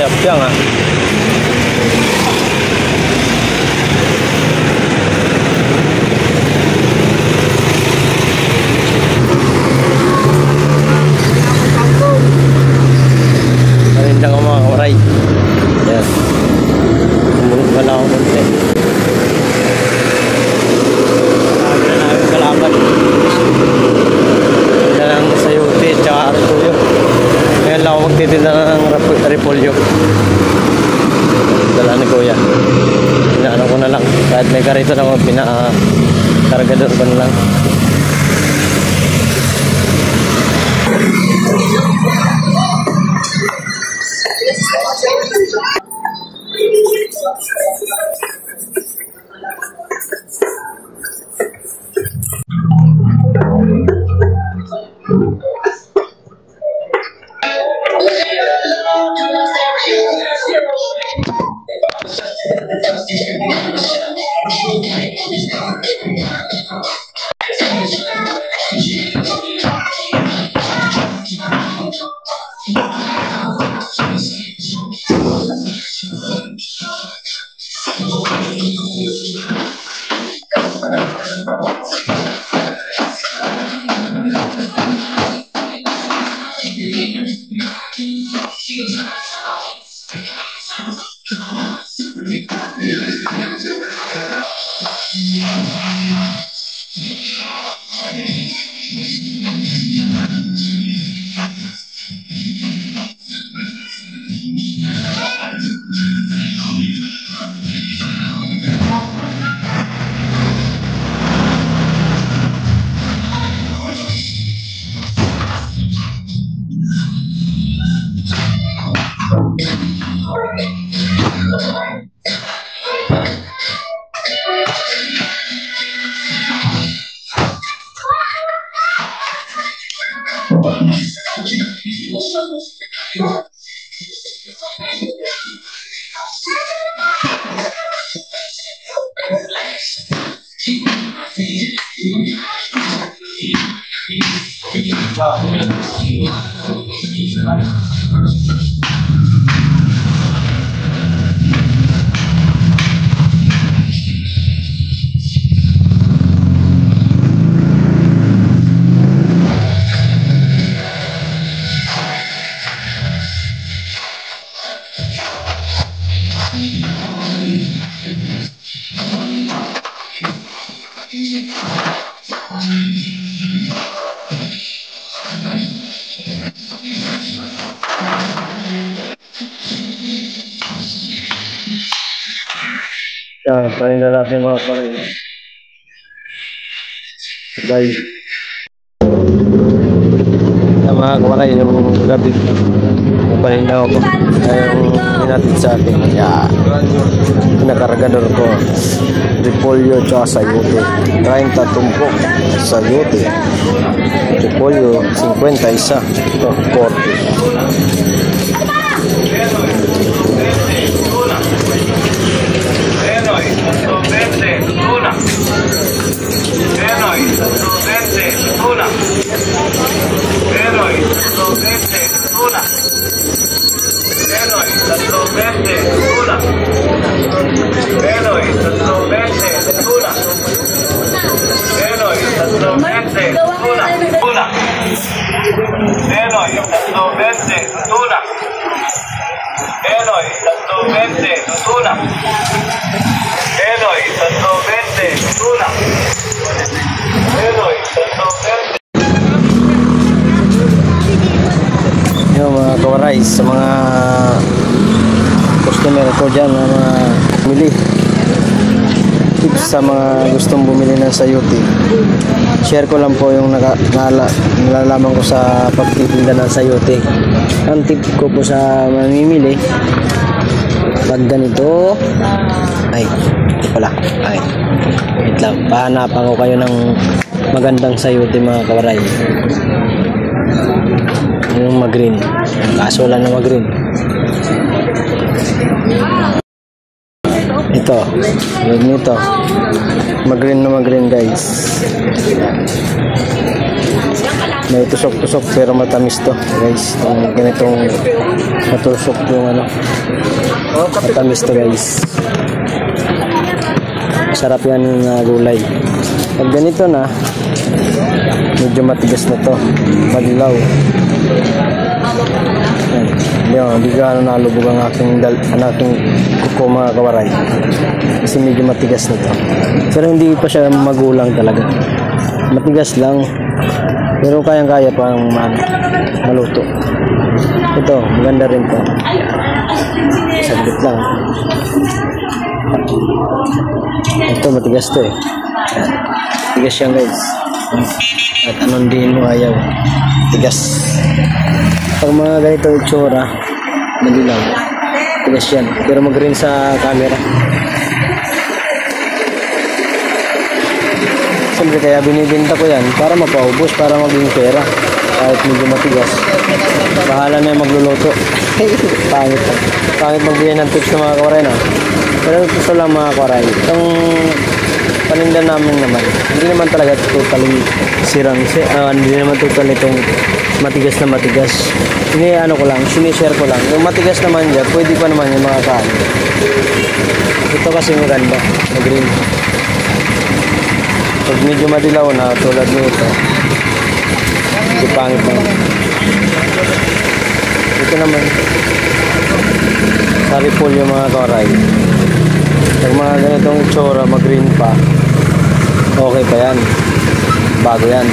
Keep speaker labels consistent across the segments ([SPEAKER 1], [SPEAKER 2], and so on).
[SPEAKER 1] Siapyang ha. Marindang ako mga kawaray. Yan. Tumulog pala ako konti. Sabi na namin kalaban. Tinda lang sa UP tsaka repolyo. Ngayon lang ako magtitinda ng repolyo. Dala ni Kuya. Pinaano ko na lang. Kahit may karito na ako, pinakargador ko na lang. Yan, paninda natin mga kawaray. Guys. Yan mga kawaray, yung gabi. Yung paninda ako. Yung pinatid sa atin. Yan. Pinakargador ko. Repolyo tsaka sayote. 30 tumpok sayote. Repolyo 50 isa. Ito 40. Yung mga kawaray, sa mga customer ko dyan na mga bumili, tips sa mga gustong bumili ng sayote, share ko lang po yung nalalaman ko sa pagtitinda ng sayote. Ang tip ko po sa mamimili, pag ganito, ay, ito pala, ay, wait lang, pahanapan ko kayo ng magandang sayote mga kawaray. Yung mag-green, kaso wala na mag-green. Ito, yun nito, mag-green na mag-green guys. May tusok-tusok pero matamis to guys. Yung ganitong matusok yung ano. Matamis to guys. Sarap yan na gulay. Pag ganito na, medyo matigas na to. Madilaw. Hindi gaano nalubog ang aking kuko mga kawaray. Kasi medyo matigas na to. Pero hindi pa siya magulang talaga. Matigas lang. Pero kayang-kaya pa ang maluto. Ito, maganda rin to. Saglit lang. Ito, matigas to eh. Tigas yan guys. At anong din mo ayaw. Tigas. Pag mga ganito itsura, madilaw. Tigas yan. Pero mag-green sa camera. Siyempre kaya binibinta ko yan para mapaubos, para maging pera. Kahit medyo matigas. Bahala na yung magluluto. Pangit. Pangit magbigay ng tips ng mga kawaray na. Pero gusto lang mga kawaray. Itong paninda namin naman, hindi naman talaga totally sirang. Hindi naman totally itong matigas na matigas. Ano ko lang, sinishare ko lang. Yung matigas naman dyan, pwede pa naman yung mga kain. Ito kasi maganda. Mag-green. Pag medyo madilaw na, tulad nito, hindi pangit na. Ito naman, sa ripol yung mga kawaray. Pag mga ganitong itsura, mag-green pa, okay pa yan. Bago yan.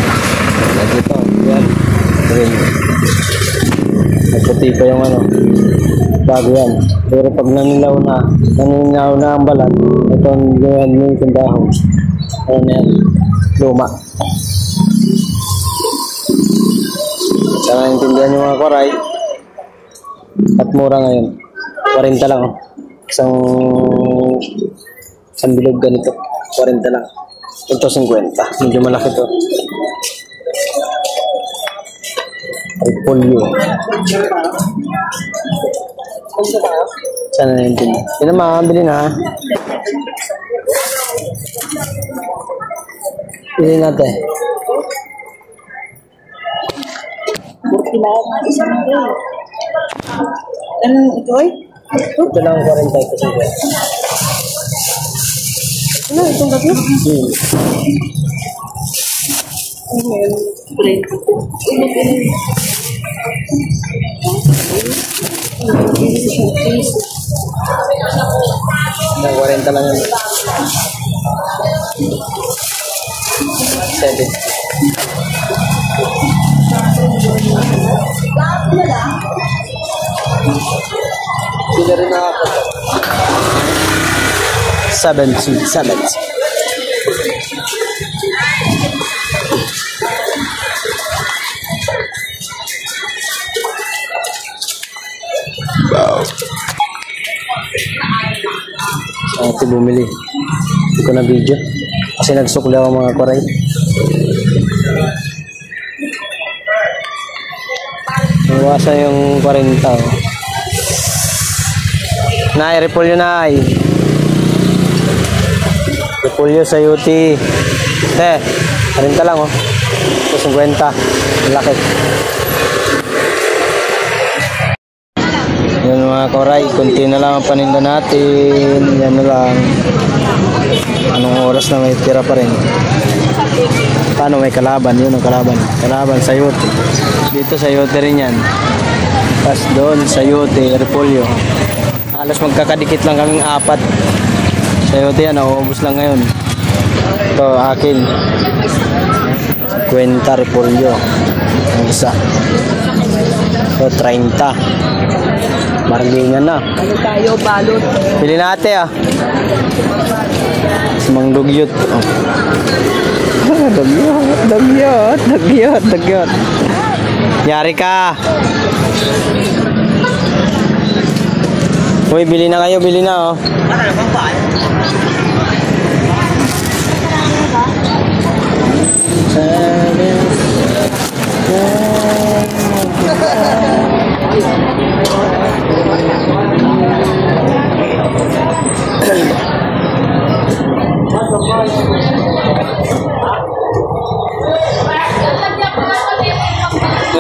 [SPEAKER 1] Ito, yan. Green. Nagputi pa yung ano. Bago yan. Pero pag naninaw na ang balat, ito ang gawin mo yung dahon. Ano na yan? Luma. Sana intindihan yung mga koray. At mura ngayon. 40 lang. Isang bilog ganito. 40 lang. Ito 50. Medyo malaki to. Repolyo. Sana na yun. Yun na makakabili na. Pili natin.
[SPEAKER 2] Kailangan ng isang day. Anong ito ay?
[SPEAKER 1] Ito lang 40 kasi.
[SPEAKER 2] Ano? Itong gabi? Ano yun?
[SPEAKER 1] Ng 40 lang yun. 7. Sila rin nakakata. 70. Wow. Ito bumili. Hindi ko na video. Kasi nagsukli ako mga koray. Nawasan yung 40. Oh. Nay, repolyo nay. Repolyo sa UT. 40 lang oh. Ito 50. Laki. Yan mga koray, kunti na lang ang paninda natin. Yan na lang. Anong oras na may tira pa rin? Paano may kalaban? Yun ang kalaban. Kalaban sa yote. Dito sa yote rin yan. Tapos doon sa yote, repolyo. Halos magkakadikit lang kaming 4. Sa yote yan, nauubos lang ngayon. Ito akin. 50 repolyo. Ang isa. Ito 30. Margingan na.
[SPEAKER 2] Ano tayo, balot?
[SPEAKER 1] Pili natin ah. Semang dugyot. Oh. Dugyot. Yari ka. Uy, bili na kayo, bili na oh.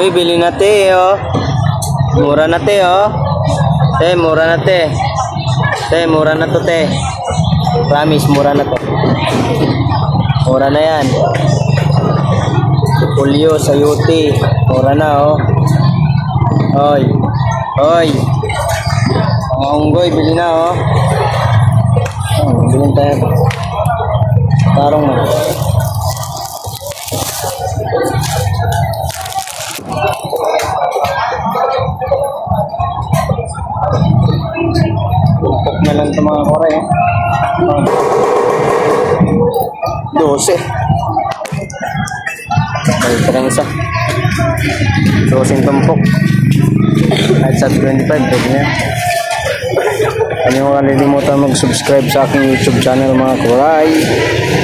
[SPEAKER 1] Uy, bili na te, oh. Mura na te, oh. Te, mura na te. Te, mura na to, te. Promise, mura na to. Mura na yan. Pulyo, sayuti. Mura na, oh. Oy. Oy. Mga unggoy, bili na, oh. Bilhin tayo. Tarong na. Tumpok na lang ito mga kore. 12. Balik lang isa. 12 tumpok. At sa 25, pwede na. Hindi mo kalilimutan mag-subscribe sa aking YouTube channel mga kuray.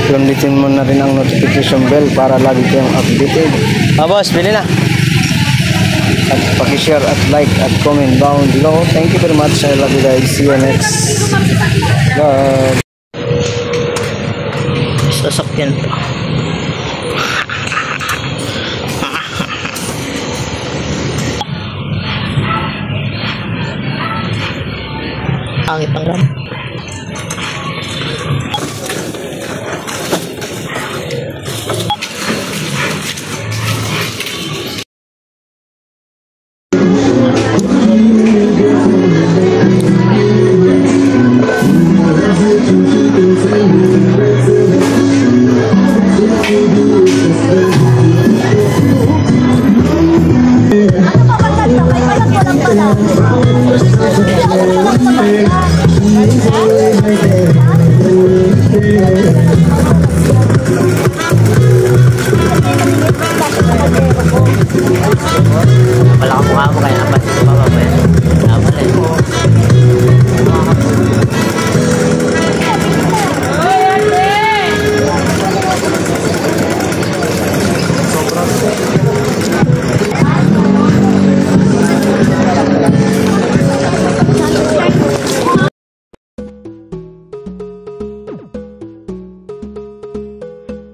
[SPEAKER 1] Pindutin mo na rin ang notification bell para lagi kayong updated. Boss, bili na. At paki-share at like at comment down below. Thank you very much. I love you guys. See you next vlog.
[SPEAKER 2] Sasakyan to. Pangit ang ram.